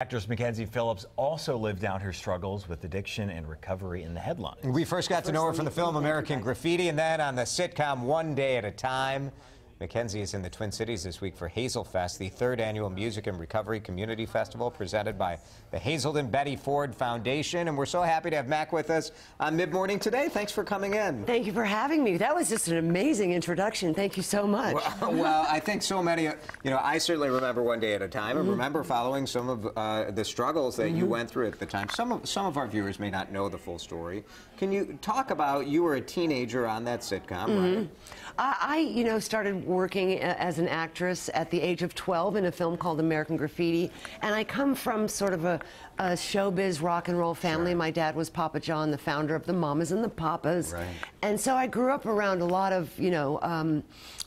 Actress Mackenzie Phillips also lived down her struggles with addiction and recovery in the headlines. We first got to know her from the film American Graffiti and then on the sitcom One Day at a Time. Mackenzie is in the Twin Cities this week for Hazelfest, the third annual Music and Recovery Community Festival presented by the Hazelden Betty Ford Foundation. And we're so happy to have Mac with us on Mid-Morning today. Thanks for coming in. Thank you for having me. That was just an amazing introduction. Thank you so much. Well, I think so many, I certainly remember One Day at a Time and remember following some of the struggles that you went through at the time. Some of our viewers may not know the full story. Can you talk about, you were a teenager on that sitcom, right? I started working as an actress at the age of 12 in a film called American Graffiti, and I come from sort of a showbiz rock and roll family. Sure. My dad was Papa John, the founder of the Mamas and the Papas, right. And so I grew up around a lot of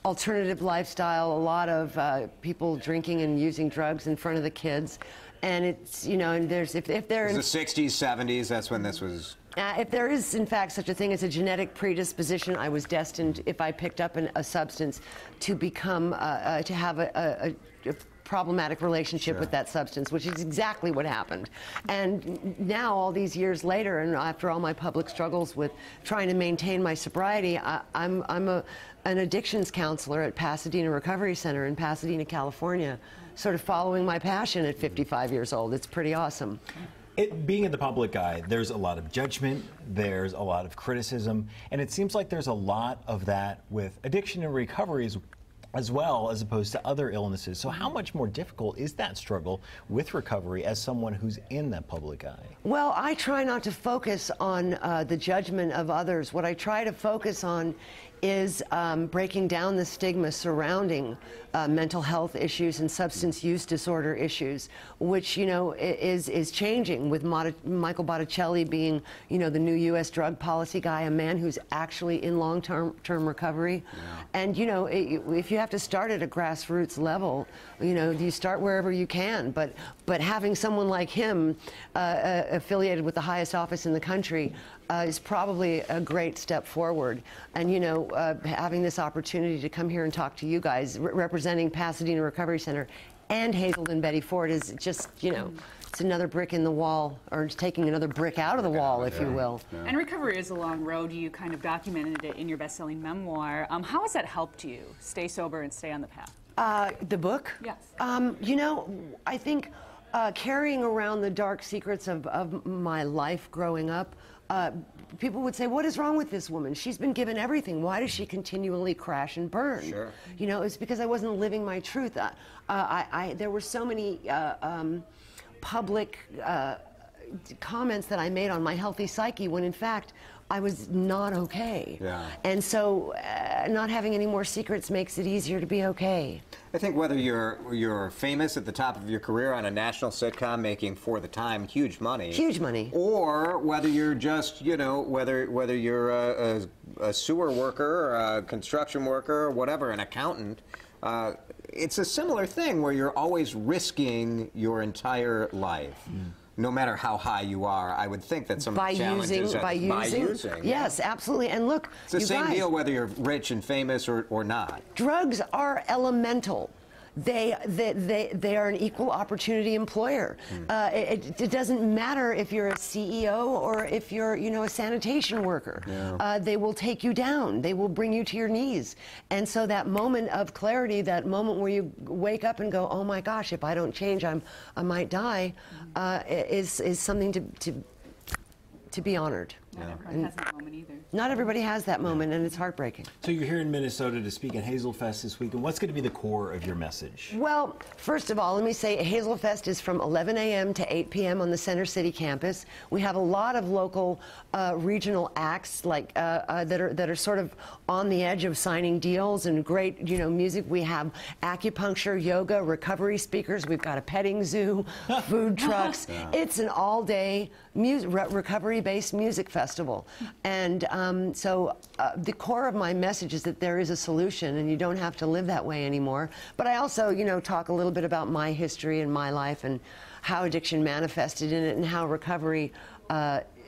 alternative lifestyle, a lot of people drinking and using drugs in front of the kids, and it's and there's if there the 60s, 70s, that's when this was. If there is, in fact, such a thing as a genetic predisposition, I was destined, if I picked up a substance, to become, to have a problematic relationship with that substance, which is exactly what happened. And now, all these years later, and after all my public struggles with trying to maintain my sobriety, I'm an addictions counselor at Pasadena Recovery Center in Pasadena, California, sort of following my passion at 55 years old. It's pretty awesome. Being in the public eye, there's a lot of judgment, there's a lot of criticism, and it seems like there's a lot of that with addiction and recovery as well, as opposed to other illnesses. So how much more difficult is that struggle with recovery as someone who's in the public eye? Well, I try not to focus on the judgment of others. What I try to focus on is breaking down the stigma surrounding mental health issues and substance use disorder issues, which is changing, with Michael Botticelli being the new U.S. drug policy guy, a man who's actually in long-term recovery. Yeah. And if you have to start at a grassroots level, you start wherever you can. But having someone like him affiliated with the highest office in the country is probably a great step forward. And having this opportunity to come here and talk to you guys, representing Pasadena Recovery Center and Hazelden Betty Ford, is just it's another brick in the wall, or taking another brick out of the wall, if you will. Yeah. And recovery is a long road. You kind of documented it in your best-selling memoir. How has that helped you stay sober and stay on the path? The book? Yes. I think carrying around the dark secrets of my life growing up, people would say, what is wrong with this woman? She's been given everything. Why does she continually crash and burn? Sure. It's because I wasn't living my truth. There were so many public comments that I made on my healthy psyche when, in fact, I was not okay. Yeah. And so not having any more secrets makes it easier to be okay. I think whether you're famous at the top of your career on a national sitcom making, for the time, huge money, or whether you're just whether you're a sewer worker or a construction worker or whatever, an accountant, it's a similar thing where you're always risking your entire life. No matter how high you are, I would think that some of the challenges by using. Yes, absolutely. And look, it's the same deal whether you're rich and famous or not. Drugs are elemental. They are an equal opportunity employer. It doesn't matter if you're a CEO or if you're a sanitation worker. Yeah. They will take you down. They will bring you to your knees. And so that moment of clarity, that moment where you wake up and go, oh my gosh, if I don't change, I might die, is something to be honored. Not everyone has that moment either. Not everybody has that moment, and it's heartbreaking. So you're here in Minnesota to speak at Hazelfest this week, and what's going to be the core of your message? Well, first of all, let me say Hazelfest is from 11 a.m. to 8 p.m. on the Center City campus. We have a lot of local regional acts that are sort of on the edge of signing deals, and great music. We have acupuncture, yoga, recovery speakers. We've got a petting zoo, food trucks. Yeah. It's an all-day recovery-based music festival. And so the core of my message is that there is a solution and you don't have to live that way anymore. But I also, talk a little bit about my history and my life and how addiction manifested in it and how recovery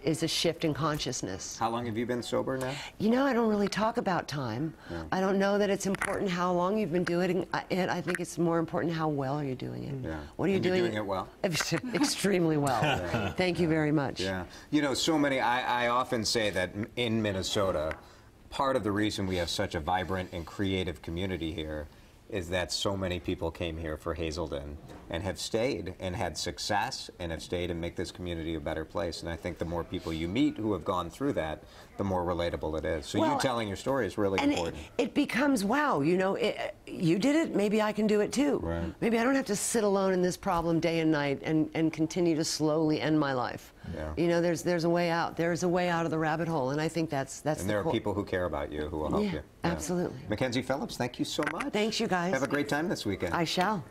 is a shift in consciousness. How long have you been sober now? You know, I don't really talk about time. Yeah. I don't know that it's important how long you've been doing it. I think it's more important how well you're doing it. Yeah. What are you doing? You're doing it well. Extremely well. Yeah. Thank you very much. Yeah. You know, so many, I often say that in Minnesota, part of the reason we have such a vibrant and creative community here is that so many people came here for Hazelden and have stayed and had success and have stayed and make this community a better place. And I think the more people you meet who have gone through that, the more relatable it is. So you telling your story is really important. It becomes, wow, you know, you did it, maybe I can do it too. Right. Maybe I don't have to sit alone in this problem day and night and continue to slowly end my life. Yeah. You know, there's a way out. There's a way out of the rabbit hole, and I think that's and there are people who care about you who will help you. Absolutely. Mackenzie Phillips, thank you so much. Thanks, you guys. Have a great time this weekend. I shall.